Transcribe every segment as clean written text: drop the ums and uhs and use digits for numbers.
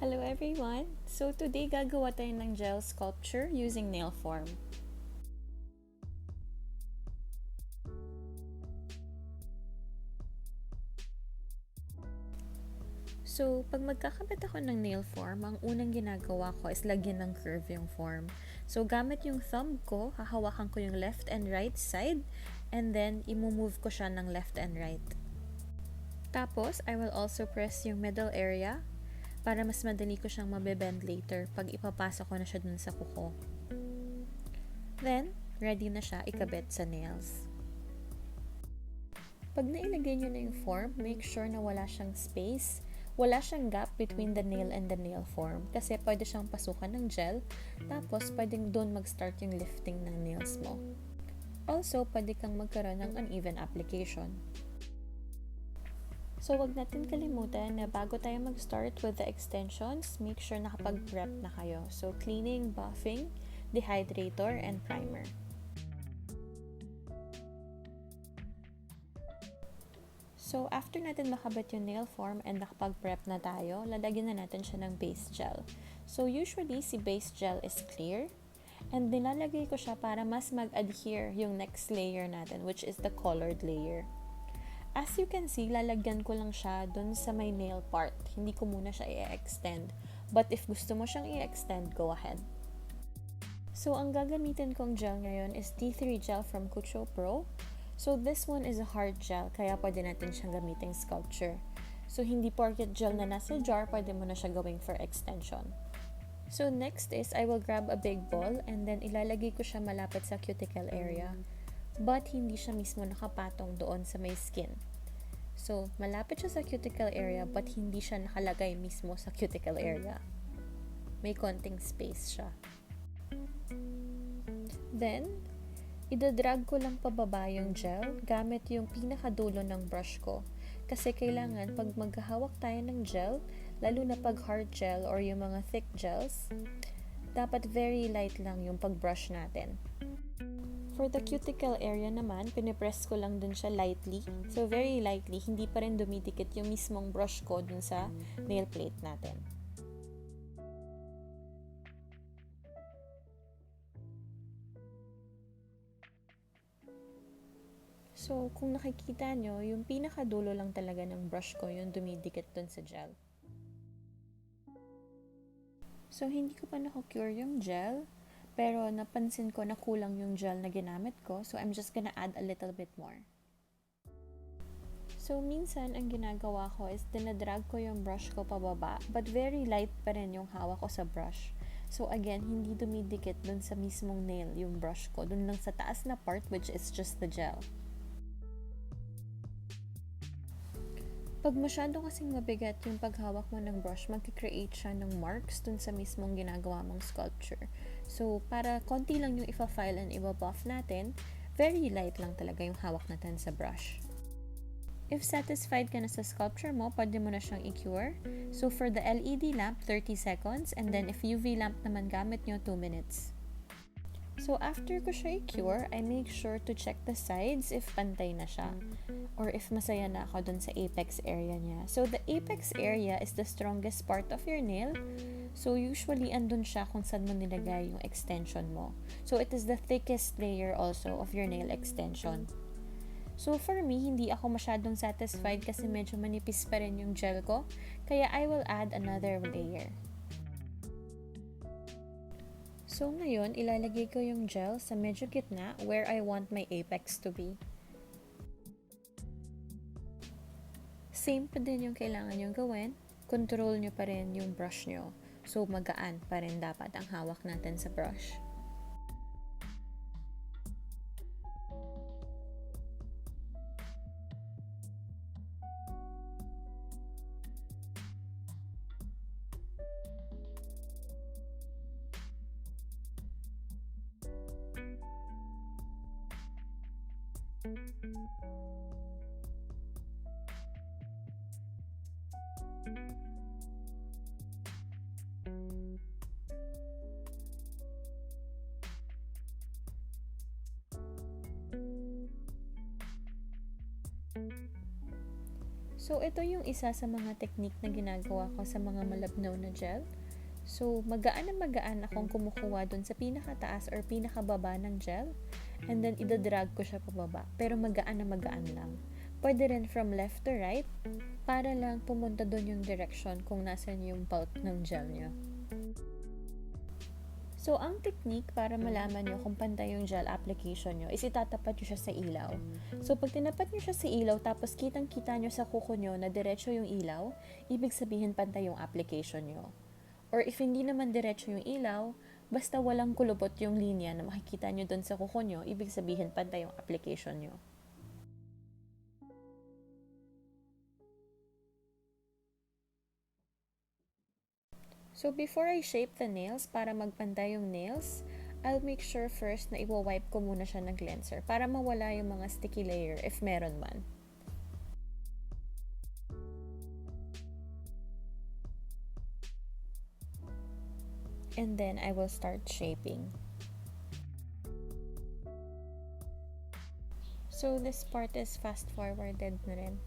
Hello everyone! So today gagawa tayo ng gel sculpture using nail form. So pag magkakabit ako ng nail form, ang unang ginagawa ko is lagyan ng curve yung form. So gamit yung thumb ko, hahawakan ko yung left and right side and then imumove ko siya ng left and right. Tapos, I will also press yung middle area para mas madali ko siyang mabebend later pag ipapasok ko na siya dun sa kuko. Then, ready na siya ikabit sa nails. Pag nailagay nyo na yung form, make sure na wala siyang space, wala siyang gap between the nail and the nail form kasi pwede siyang pasukan ng gel, tapos pwedeng doon mag-start yung lifting ng nails mo. Also, pwede kang magkaroon ng uneven application. So, wag natin kalimutan na bago tayo mag-start with the extensions, make sure nakapag-prep na kayo. So, cleaning, buffing, dehydrator, and primer. So, after natin makabit yung nail form and nakapag-prep na tayo, lalagyan na natin siya ng base gel. So, usually, si base gel is clear. And nilalagay ko siya para mas mag-adhere yung next layer natin, which is the colored layer. As you can see, lalagyan ko lang siya dun sa may nail part. Hindi ko muna siya i-extend. But if gusto mo siyang i-extend, go ahead. So, ang gagamitin kong gel ngayon is T3 gel from Kucho Pro. So, this one is a hard gel, kaya pwede natin siyang gamiting sculpture. So, hindi porket gel na nasa jar, pwede mo na siya gawing for extension. So, next is, I will grab a big ball and then ilalagay ko siya malapit sa cuticle area. But, hindi siya mismo nakapatong doon sa may skin. So, malapit siya sa cuticle area but hindi siya nakalagay mismo sa cuticle area. May konting space siya. Then, idadrag ko lang pababa yung gel gamit yung pinakadulo ng brush ko. Kasi kailangan pag maghahawak tayo ng gel, lalo na pag hard gel or yung mga thick gels, dapat very light lang yung pag-brush natin. For the cuticle area naman, pinipress ko lang dun siya lightly. So, very lightly, hindi pa rin dumidikit yung mismong brush ko dun sa nail plate natin. So, kung nakikita nyo, yung pinakadulo lang talaga ng brush ko yung dumidikit dun sa gel. So, hindi ko pa na-cure yung gel, pero napansin ko na kulang yung gel na ginamit ko, so I'm just gonna add a little bit more. So, minsan, ang ginagawa ko is dinadrag ko yung brush ko pababa, but very light pa rin yung hawak ko sa brush. So, again, hindi dumidikit dun sa mismong nail yung brush ko, dun lang sa taas na part, which is just the gel. Pag masyado kasing mabigat yung paghawak mo ng brush, magkikreate siya ng marks dun sa mismong ginagawa mong sculpture. So, para konti lang yung ipa-file and iba-buff natin, very light lang talaga yung hawak natin sa brush. If satisfied ka na sa sculpture mo, pwede mo na siyang i-cure. So, for the LED lamp, 30 seconds. And then, if UV lamp naman gamit nyo, 2 minutes. So, after ko siya i-cure, I make sure to check the sides if pantay na siya. Or if masaya na ako dun sa apex area niya. So, the apex area is the strongest part of your nail. So, usually, andun siya kung saan mo nilagay yung extension mo. So, it is the thickest layer also of your nail extension. So, for me, hindi ako masyadong satisfied kasi medyo manipis pa rin yung gel ko. Kaya, I will add another layer. So, ngayon, ilalagay ko yung gel sa medyo gitna where I want my apex to be. Same pa din yung kailangan nyo gawin. Control nyo pa rin yung brush nyo. So, magaan pa rin dapat ang hawak natin sa brush. So, ito yung isa sa mga technique na ginagawa ko sa mga malabnaw na gel. So, magaan na magaan akong kumukuha dun sa pinakataas or pinakababa ng gel. And then, idadrag ko siya pababa. Pero magaan na magaan lang. Pwede rin from left to right para lang pumunta dun yung direction kung nasan yung bulk ng gel nyo. So, ang technique para malaman nyo kung pantay yung gel application nyo is itatapat nyo siya sa ilaw. So, pag tinapat nyo siya sa ilaw tapos kitang-kita nyo sa kuko nyo na diretso yung ilaw, ibig sabihin pantay yung application nyo. Or if hindi naman diretso yung ilaw, basta walang kulubot yung linya na makikita nyo dun sa kuko nyo, ibig sabihin pantay yung application nyo. So, before I shape the nails, para magpantay yung nails, I'll make sure first na iwa-wipe ko muna siya ng cleanser para mawala yung mga sticky layer if meron man. And then, I will start shaping. So, this part is fast-forwarded na rin.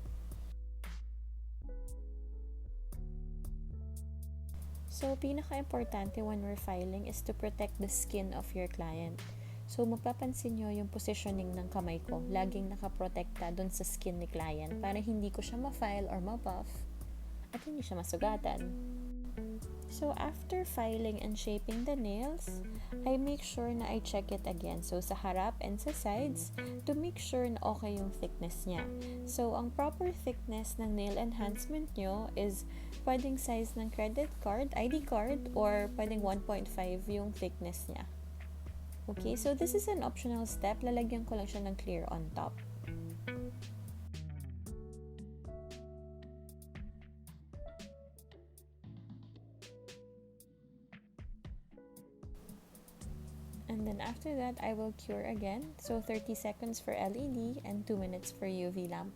So, pinaka-importante when we're filing is to protect the skin of your client. So, mapapansin nyo yung positioning ng kamay ko. Laging nakaprotekta dun sa skin ni client para hindi ko siya ma-file or ma-buff at hindi siya masugatan. So, after filing and shaping the nails, I make sure na I check it again. So, sa harap and sa sides to make sure na okay yung thickness niya. So, ang proper thickness ng nail enhancement nyo is pwedeng size ng credit card, ID card, or pwedeng 1.5 yung thickness niya. Okay, so this is an optional step. Lalagyan ko lang siya ng clear on top. And then after that, I will cure again. So 30 seconds for LED and 2 minutes for UV lamp.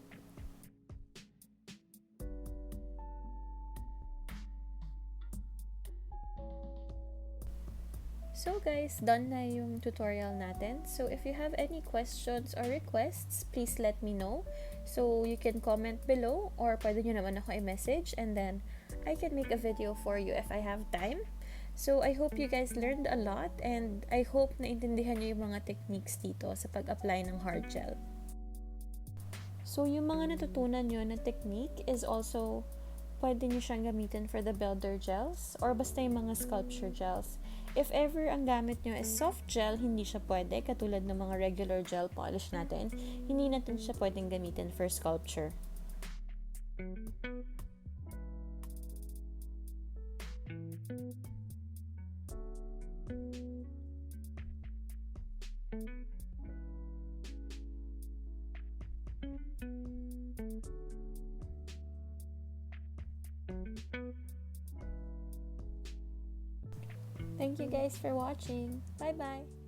So guys, done na yung tutorial natin. So if you have any questions or requests, please let me know. So you can comment below or pwede nyo naman ako i-message and then I can make a video for you if I have time. So I hope you guys learned a lot and I hope naintindihan nyo yung mga techniques dito sa pag-apply ng hard gel. So yung mga natutunan nyo na technique is also pwede nyo siyang gamitin for the builder gels or basta yung mga sculpture gels. If ever ang gamit nyo is soft gel, hindi siya pwede, katulad ng mga regular gel polish natin, hindi natin siya pwedeng gamitin for sculpture. Thank you guys for watching. Bye-bye!